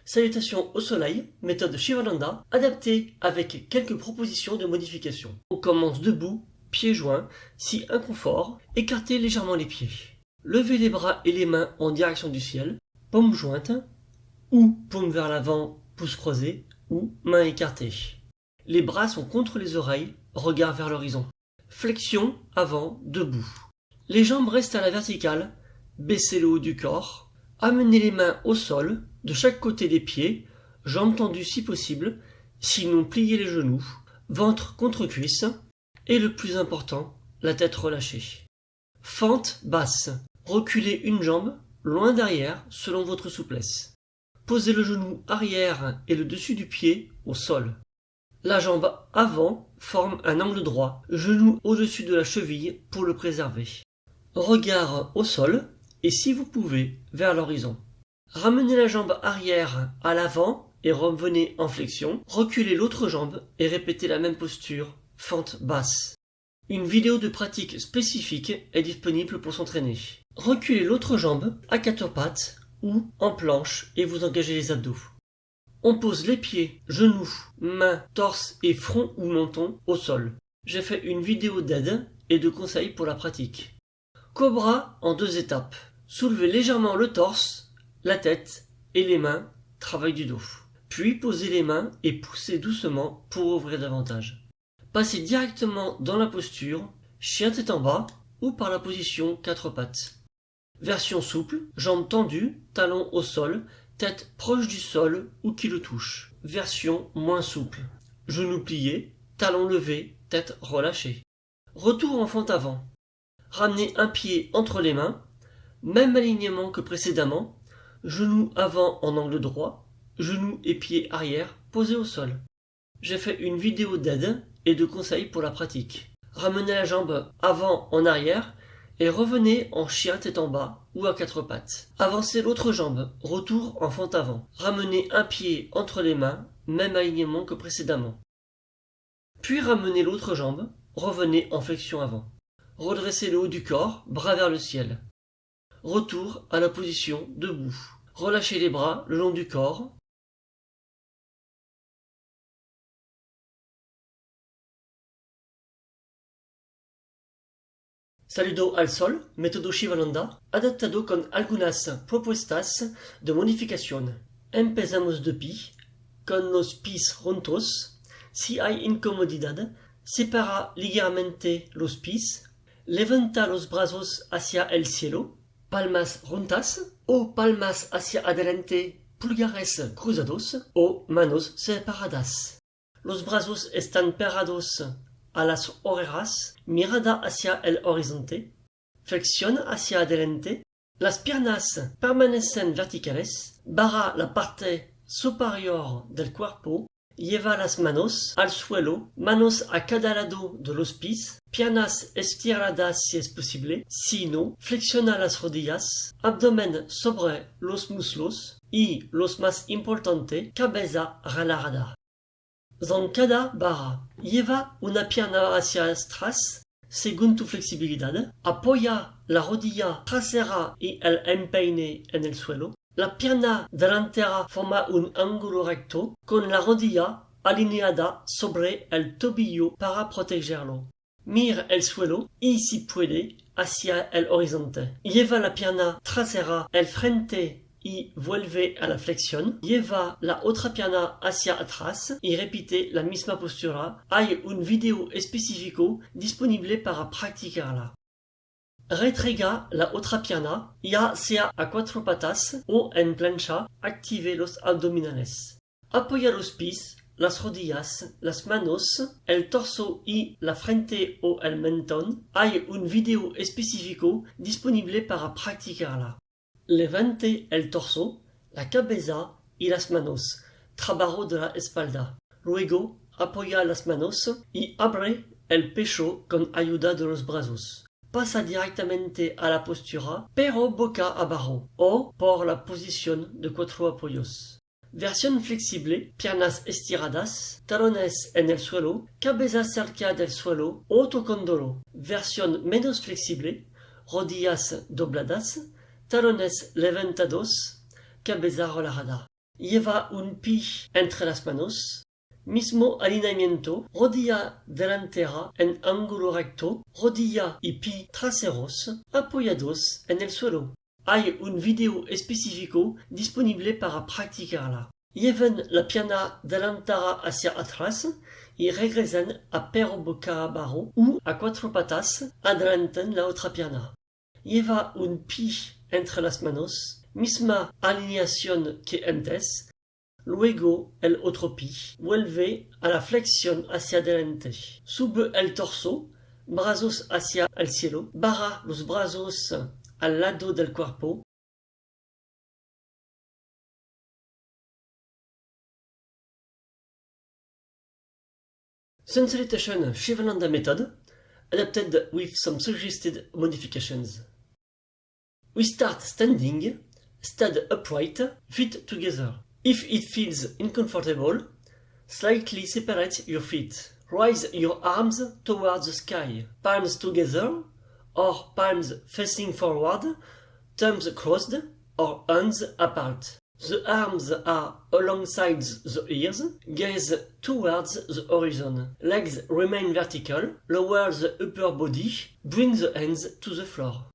Salutations au soleil, méthode Shivananda, adaptée avec quelques propositions de modification. On commence debout, pieds joints, si inconfort, écartez légèrement les pieds. Levez les bras et les mains en direction du ciel, paumes jointes, ou paumes vers l'avant, pouces croisés, ou mains écartées. Les bras sont contre les oreilles, regard vers l'horizon. Flexion avant, debout. Les jambes restent à la verticale, baissez le haut du corps, amenez les mains au sol, de chaque côté des pieds, jambes tendues si possible, sinon pliez les genoux, ventre contre cuisse, et le plus important, la tête relâchée. Fente basse, reculez une jambe, loin derrière, selon votre souplesse. Posez le genou arrière et le dessus du pied au sol. La jambe avant forme un angle droit, genou au-dessus de la cheville pour le préserver. Regard au sol, et si vous pouvez, vers l'horizon. Ramenez la jambe arrière à l'avant et revenez en flexion. Reculez l'autre jambe et répétez la même posture, fente basse. Une vidéo de pratique spécifique est disponible pour s'entraîner. Reculez l'autre jambe à quatre pattes ou en planche et vous engagez les abdos. On pose les pieds, genoux, mains, torse et front ou menton au sol. J'ai fait une vidéo d'aide et de conseils pour la pratique. Cobra en 2 étapes. Soulevez légèrement le torse, la tête et les mains, travail du dos. Puis posez les mains et poussez doucement pour ouvrir davantage. Passez directement dans la posture, chien tête en bas ou par la position 4 pattes. Version souple, jambes tendues, talons au sol, tête proche du sol ou qui le touche. Version moins souple, genoux pliés, talons levés, tête relâchée. Retour en fente avant. Ramenez un pied entre les mains, même alignement que précédemment, genou avant en angle droit, genoux et pieds arrière posés au sol. J'ai fait une vidéo d'aide et de conseils pour la pratique. Ramenez la jambe avant en arrière et revenez en chien tête en bas ou à 4 pattes. Avancez l'autre jambe, retour en fente avant. Ramenez un pied entre les mains, même alignement que précédemment. Puis ramenez l'autre jambe, revenez en flexion avant. Redressez le haut du corps, bras vers le ciel. Retour à la position debout. Relâchez les bras le long du corps. Saludo al sol, método Shivananda, adaptado con algunas propuestas de modificación. Empezamos de pie, con los pies juntos. Si hay incomodidad, separa ligeramente los pies. Levanta los brazos hacia el cielo, palmas juntas o palmas hacia adelante, pulgares cruzados o manos separadas. Los brazos están pegados a las orejas, mirada hacia el horizonte, flexión hacia adelante, las piernas permanecen verticales, barra la parte superior del cuerpo, lleva las manos al suelo, manos a cada lado de los pies, piernas estiradas si es posible, si no, flexiona las rodillas, abdomen sobre los muslos y, los más importante, cabeza relajada. En cada barra, lleva una pierna hacia atrás, según tu flexibilidad, apoya la rodilla trasera y el empeine en el suelo. La pierna delantera forma un ángulo recto con la rodilla alineada sobre el tobillo para protegerlo. Mira el suelo y, si puede, hacia el horizonte. Lleva la pierna trasera al frente y vuelve a la flexión. Lleva la otra pierna hacia atrás y repite la misma postura. Hay un video específico disponible para practicarla. Retraiga la otra pierna, ya sea a 4 patas o en plancha, active los abdominales. Apoya los pies, las rodillas, las manos, el torso y la frente o el mentón. Hay un video específico disponible para practicarla. Levante el torso, la cabeza y las manos, trabajo de la espalda. Luego, apoya las manos y abre el pecho con ayuda de los brazos. Pasa directamente a la postura, pero boca abajo, o por la posición de 4 apoyos. Versión flexible, piernas estiradas, talones en el suelo, cabeza cerca del suelo o tocándolo. Versión menos flexible, rodillas dobladas, talones levantados, cabeza relajada. Lleva un pie entre las manos. Mismo alineamiento, rodilla delantera en ángulo recto, rodilla y pie traseros apoyados en el suelo. Hay un video específico disponible para practicarla. Lleven la pierna delantera hacia atrás y regresen a perro boca abajo o a cuatro patas, adelanten la otra pierna. Lleva un pie entre las manos, misma alineación que antes. Luego el otro pie, vuelve a la flexión hacia adelante. Sube el torso, brazos hacia el cielo, barra los brazos al lado del cuerpo. Sun Salutation Shivananda method, adapted with some suggested modifications. We start standing, stand upright, feet together. If it feels uncomfortable, slightly separate your feet. Raise your arms towards the sky, palms together, or palms facing forward, thumbs crossed, or hands apart. The arms are alongside the ears, gaze towards the horizon. Legs remain vertical, lower the upper body, bring the hands to the floor.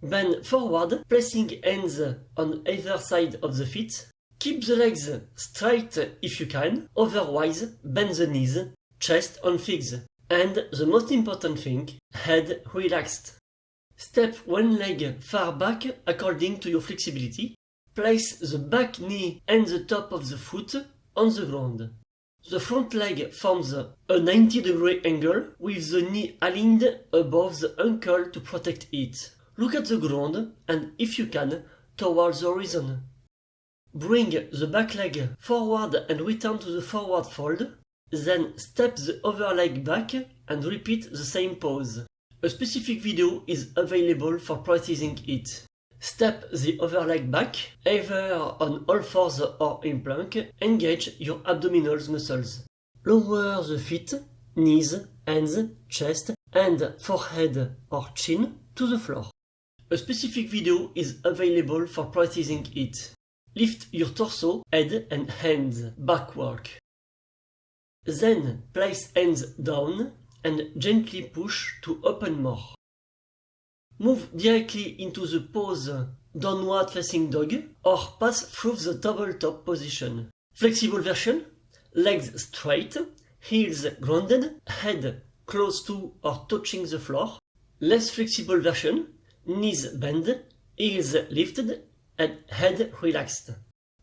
Bend forward, placing hands on either side of the feet. Keep the legs straight if you can, otherwise bend the knees, chest on fixed. And the most important thing, head relaxed. Step one leg far back according to your flexibility. Place the back knee and the top of the foot on the ground. The front leg forms a 90-degree angle with the knee aligned above the ankle to protect it. Look at the ground and, if you can, towards the horizon. Bring the back leg forward and return to the forward fold. Then step the other leg back and repeat the same pose. A specific video is available for practicing it. Step the other leg back, either on all fours or in plank. Engage your abdominal muscles. Lower the feet, knees, hands, chest, and forehead or chin to the floor. A specific video is available for practicing it. Lift your torso, head and hands backward. Then place hands down and gently push to open more. Move directly into the pose downward facing dog or pass through the tabletop position. Flexible version, legs straight, heels grounded, head close to or touching the floor. Less flexible version, knees bent, heels lifted, and head relaxed.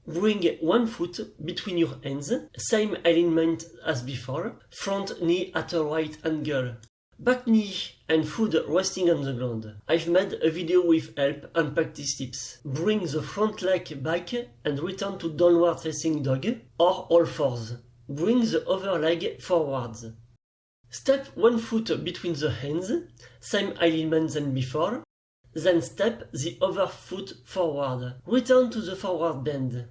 Bring one foot between your hands, same alignment as before, front knee at a right angle. Back knee and foot resting on the ground. I've made a video with help and practice tips. Bring the front leg back and return to downward facing dog or all fours. Bring the other leg forwards. Step one foot between the hands, same alignment than before. Then step the other foot forward. Return to the forward bend.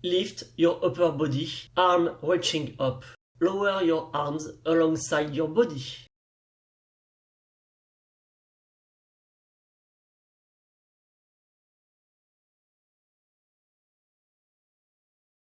Lift your upper body, arm reaching up. Lower your arms alongside your body.